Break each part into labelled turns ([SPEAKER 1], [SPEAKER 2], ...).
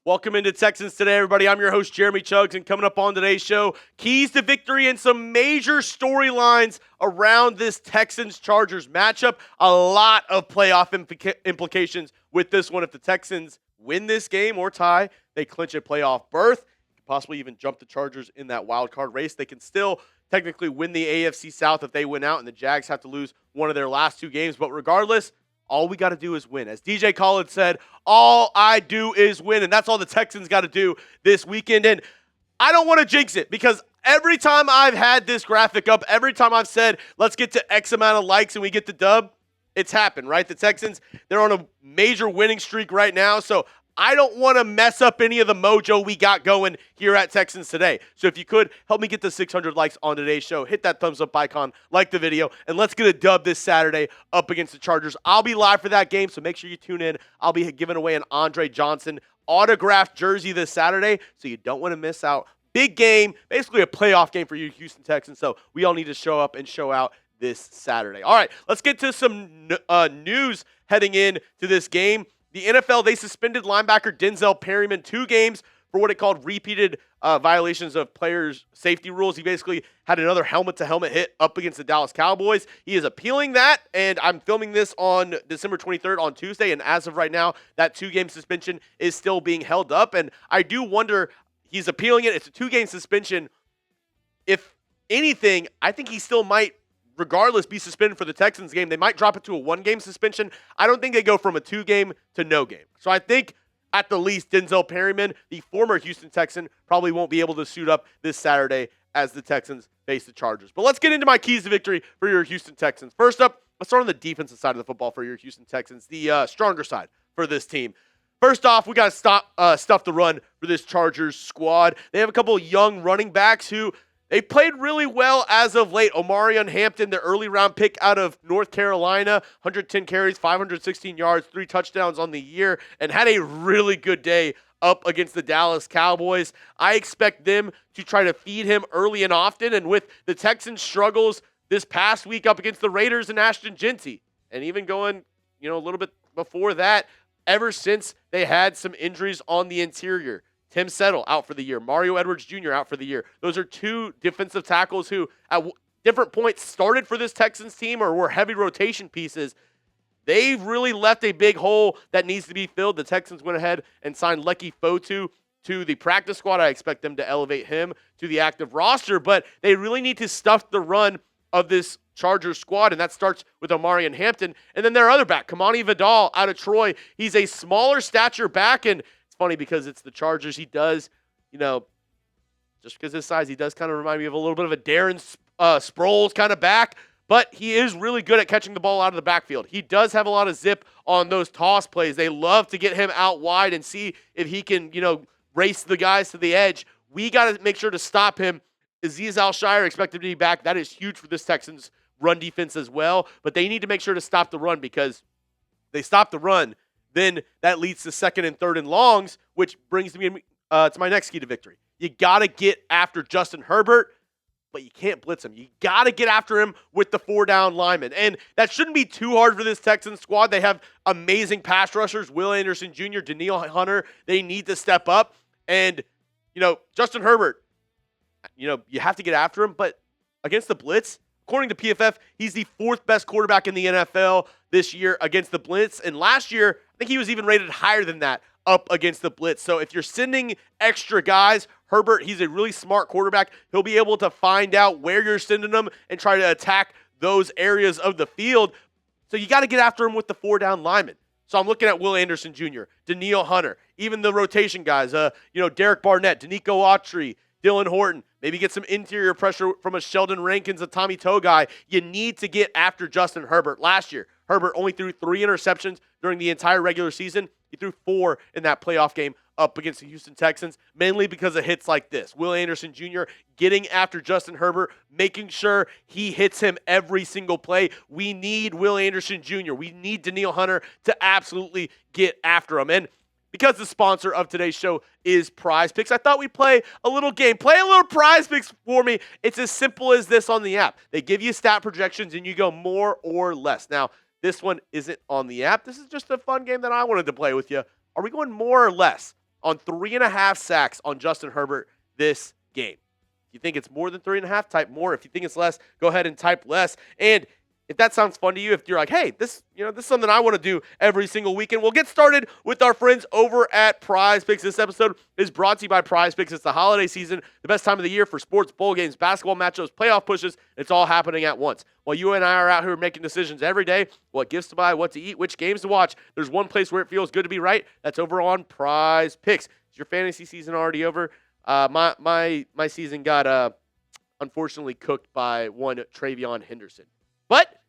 [SPEAKER 1] Welcome into Texans Today, everybody. I'm your host, Jeremy Chuggs, and coming up on today's show, keys to victory and some major storylines around this Texans-Chargers matchup. A lot of playoff implications with this one. If the Texans win this game or tie, they clinch a playoff berth, possibly even jump the Chargers in that wild card race. They can still technically win the AFC South if they win out, and the Jags have to lose one of their last two games. But regardless, all we got to do is win. As DJ Khaled said, all I do is win, and that's all the Texans got to do this weekend. And I don't want to jinx it because every time I've had this graphic up, every time I've said, let's get to X amount of likes and we get the dub, it's happened, right? The Texans, they're on a major winning streak right now, so I don't want to mess up any of the mojo we got going here at Texans Today. So if you could, help me get the 600 likes on today's show. Hit that thumbs up icon, like the video, and let's get a dub this Saturday up against the Chargers. I'll be live for that game, so make sure you tune in. I'll be giving away an Andre Johnson autographed jersey this Saturday, so you don't want to miss out. Big game, basically a playoff game for you Houston Texans, so we all need to show up and show out this Saturday. All right, let's get to some news heading in to this game. The NFL, they suspended linebacker Denzel Perryman 2 games for what it called repeated violations of players' safety rules. He basically had another helmet-to-helmet hit up against the Dallas Cowboys. He is appealing that, and I'm filming this on December 23rd on Tuesday, and as of right now, that 2-game suspension is still being held up, and I do wonder, he's appealing it. It's a 2-game suspension. If anything, I think he still might regardless be suspended for the Texans game. They might drop it to a 1-game suspension. I don't think they go from a 2-game to no game. So I think at the least Denzel Perryman, the former Houston Texan, probably won't be able to suit up this Saturday as the Texans face the Chargers. But let's get into my keys to victory for your Houston Texans. First up, let's start on the defensive side of the football for your Houston Texans, the stronger side for this team. First off, we got to stuff the run for this Chargers squad. They have a couple of young running backs who they played really well as of late. Omarion Hampton, the early round pick out of North Carolina, 110 carries, 516 yards, 3 touchdowns on the year, and had a really good day up against the Dallas Cowboys. I expect them to try to feed him early and often, and with the Texans' struggles this past week up against the Raiders and Ashton Jeanty, and even going, a little bit before that, ever since they had some injuries on the interior. Tim Settle out for the year. Mario Edwards Jr. out for the year. Those are 2 defensive tackles who at different points started for this Texans team or were heavy rotation pieces. They really left a big hole that needs to be filled. The Texans went ahead and signed Leki Fotu to the practice squad. I expect them to elevate him to the active roster, but they really need to stuff the run of this Chargers squad, and that starts with Omarion Hampton. And then their other back, Kamani Vidal out of Troy. He's a smaller stature back, and funny because it's the Chargers. He does, just because of his size, he does kind of remind me of a little bit of a Darren Sproles kind of back, but he is really good at catching the ball out of the backfield. He does have a lot of zip on those toss plays. They love to get him out wide and see if he can, race the guys to the edge. We got to make sure to stop him. Azeez Al-Shire expected to be back. That is huge for this Texans run defense as well, but they need to make sure to stop the run because they stop the run, then that leads to 2nd and 3rd and longs, which brings me to my next key to victory. You got to get after Justin Herbert, but you can't blitz him. You got to get after him with the 4-down lineman. And that shouldn't be too hard for this Texans squad. They have amazing pass rushers, Will Anderson Jr., Danielle Hunter. They need to step up. And, Justin Herbert, you have to get after him. But against the blitz, according to PFF, he's the 4th best quarterback in the NFL this year against the blitz. And last year, I think he was even rated higher than that up against the blitz. So if you're sending extra guys, Herbert, he's a really smart quarterback. He'll be able to find out where you're sending them and try to attack those areas of the field. So you got to get after him with the 4-down linemen. So I'm looking at Will Anderson Jr., Danielle Hunter, even the rotation guys, Derek Barnett, Danico Autry, Dylan Horton, maybe get some interior pressure from a Sheldon Rankins, a Tommy Togai. You need to get after Justin Herbert. Last year, Herbert only threw 3 interceptions during the entire regular season. He threw 4 in that playoff game up against the Houston Texans, mainly because of hits like this. Will Anderson Jr. getting after Justin Herbert, making sure he hits him every single play. We need Will Anderson Jr. We need Danielle Hunter to absolutely get after him. And because the sponsor of today's show is Prize Picks, I thought we'd play a little game. Play a little Prize Picks for me. It's as simple as this on the app. They give you stat projections, and you go more or less. Now, this one isn't on the app. This is just a fun game that I wanted to play with you. Are we going more or less on 3.5 sacks on Justin Herbert this game. If you think it's more than 3.5, type more. If you think it's less, go ahead and type less. And if that sounds fun to you, if you're like, hey, this is something I want to do every single weekend, we'll get started with our friends over at Prize Picks. This episode is brought to you by Prize Picks. It's the holiday season, the best time of the year for sports, bowl games, basketball matchups, playoff pushes. It's all happening at once. While you and I are out here making decisions every day, what gifts to buy, what to eat, which games to watch, there's one place where it feels good to be right. That's over on Prize Picks. Is your fantasy season already over? My season got unfortunately cooked by one Travion Henderson. But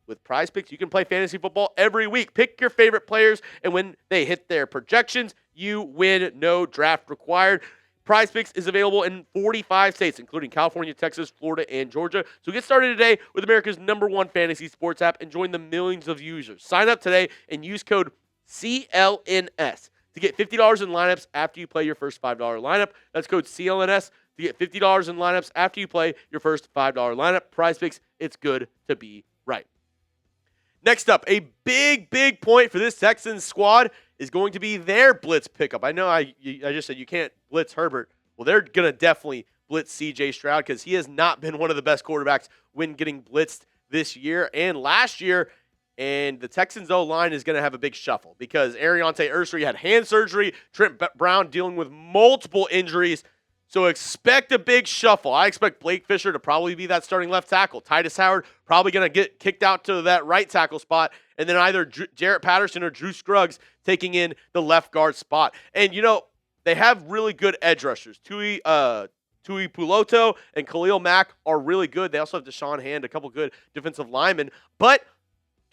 [SPEAKER 1] with Prize Picks, you can play fantasy football every week. Pick your favorite players, and when they hit their projections, you win. No draft required. Prize Picks is available in 45 states, including California, Texas, Florida, and Georgia. So get started today with America's #1 fantasy sports app and join the millions of users. Sign up today and use code CLNS to get $50 in lineups after you play your first $5 lineup. That's code CLNS to get $50 in lineups after you play your first $5 lineup. Prize Picks, it's good to be right. Next up, a big point for this Texans squad is going to be their blitz pickup. I know I just said you can't blitz Herbert. Well, they're going to definitely blitz C.J. Stroud because he has not been one of the best quarterbacks when getting blitzed this year and last year. And the Texans' O-line is going to have a big shuffle because Aireontae Ersety had hand surgery, Trent Brown dealing with multiple injuries. So expect a big shuffle. I expect Blake Fisher to probably be that starting left tackle. Tytus Howard probably going to get kicked out to that right tackle spot. And then either Jarrett Patterson or Drew Scruggs taking in the left guard spot. And, they have really good edge rushers. Tui Puloto and Khalil Mack are really good. They also have Deshaun Hand, a couple good defensive linemen. But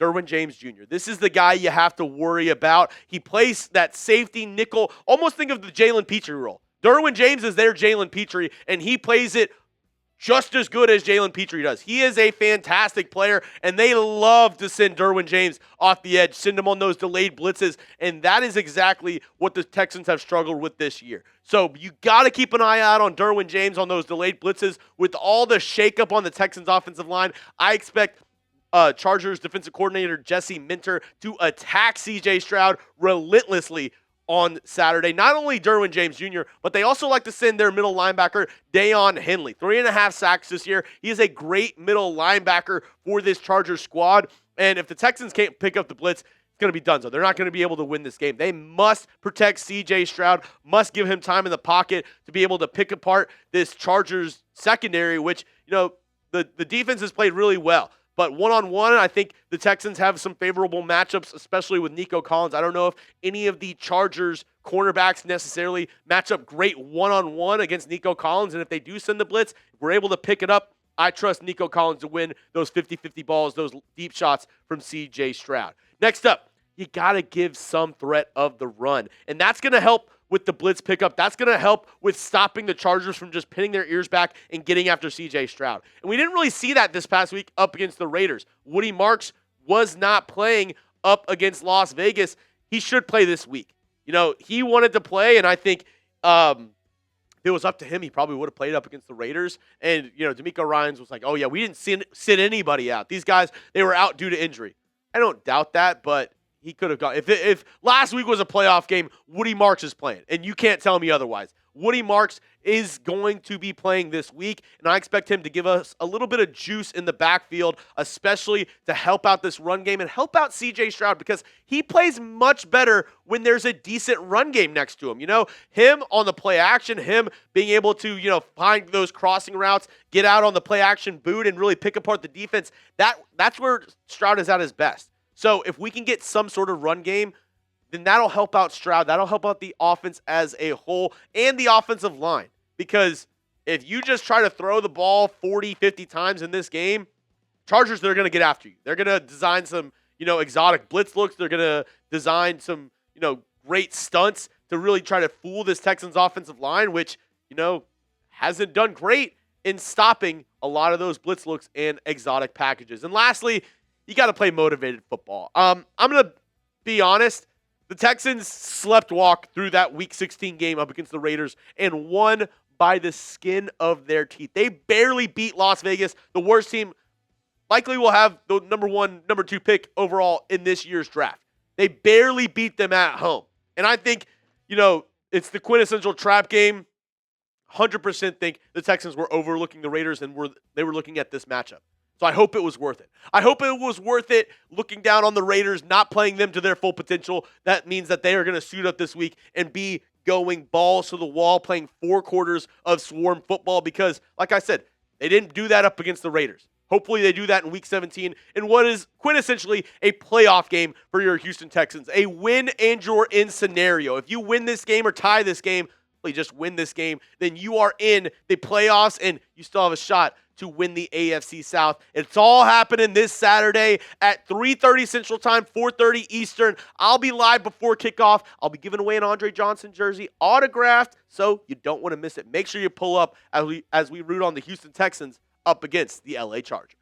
[SPEAKER 1] Derwin James Jr., this is the guy you have to worry about. He plays that safety nickel. Almost think of the Jalen Petrie role. Derwin James is their Jalen Petrie, and he plays it just as good as Jalen Petrie does. He is a fantastic player, and they love to send Derwin James off the edge, send him on those delayed blitzes, and that is exactly what the Texans have struggled with this year. So you got to keep an eye out on Derwin James on those delayed blitzes. With all the shakeup on the Texans' offensive line, I expect Chargers defensive coordinator Jesse Minter to attack C.J. Stroud relentlessly on Saturday. Not only Derwin James Jr., but they also like to send their middle linebacker, Deion Henley. 3.5 sacks this year. He is a great middle linebacker for this Chargers squad. And if the Texans can't pick up the blitz, it's going to be done. So they're not going to be able to win this game. They must protect C.J. Stroud, must give him time in the pocket to be able to pick apart this Chargers secondary, which, the defense has played really well. But one-on-one, I think the Texans have some favorable matchups, especially with Nico Collins. I don't know if any of the Chargers cornerbacks necessarily match up great one-on-one against Nico Collins. And if they do send the blitz, if we're able to pick it up, I trust Nico Collins to win those 50-50 balls, those deep shots from C.J. Stroud. Next up, you got to give some threat of the run. And that's going to help with the blitz pickup. That's going to help with stopping the Chargers from just pinning their ears back and getting after C.J. Stroud. And we didn't really see that this past week up against the Raiders. Woody Marks was not playing up against Las Vegas. He should play this week. He wanted to play, and I think if it was up to him, he probably would have played up against the Raiders. And, D'Amico Ryans was like, oh, yeah, we didn't sit anybody out. These guys, they were out due to injury. I don't doubt that, but he could have gone. If last week was a playoff game, Woody Marks is playing, and you can't tell me otherwise. Woody Marks is going to be playing this week, and I expect him to give us a little bit of juice in the backfield, especially to help out this run game and help out C.J. Stroud because he plays much better when there's a decent run game next to him. Him on the play action, him being able to, find those crossing routes, get out on the play action boot and really pick apart the defense. That's where Stroud is at his best. So if we can get some sort of run game, then that'll help out Stroud. That'll help out the offense as a whole and the offensive line. Because if you just try to throw the ball 40, 50 times in this game, Chargers, they're going to get after you. They're going to design some, exotic blitz looks. They're going to design some, great stunts to really try to fool this Texans offensive line, which, hasn't done great in stopping a lot of those blitz looks and exotic packages. And lastly, you got to play motivated football. I'm going to be honest. The Texans slept walk through that Week 16 game up against the Raiders and won by the skin of their teeth. They barely beat Las Vegas, the worst team. Likely will have the number 1, number 2 pick overall in this year's draft. They barely beat them at home. And I think, It's the quintessential trap game. 100% think the Texans were overlooking the Raiders and they were looking at this matchup. So I hope it was worth it. I hope it was worth it looking down on the Raiders, not playing them to their full potential. That means that they are going to suit up this week and be going balls to the wall, playing 4 quarters of swarm football because, like I said, they didn't do that up against the Raiders. Hopefully they do that in Week 17 in what is quintessentially a playoff game for your Houston Texans. A win and you're in scenario. If you win this game or tie this game, just win this game, then you are in the playoffs and you still have a shot to win the AFC South. It's all happening this Saturday at 3:30 Central Time, 4:30 Eastern. I'll be live before kickoff. I'll be giving away an Andre Johnson jersey, autographed, so you don't want to miss it. Make sure you pull up as we root on the Houston Texans up against the LA Chargers.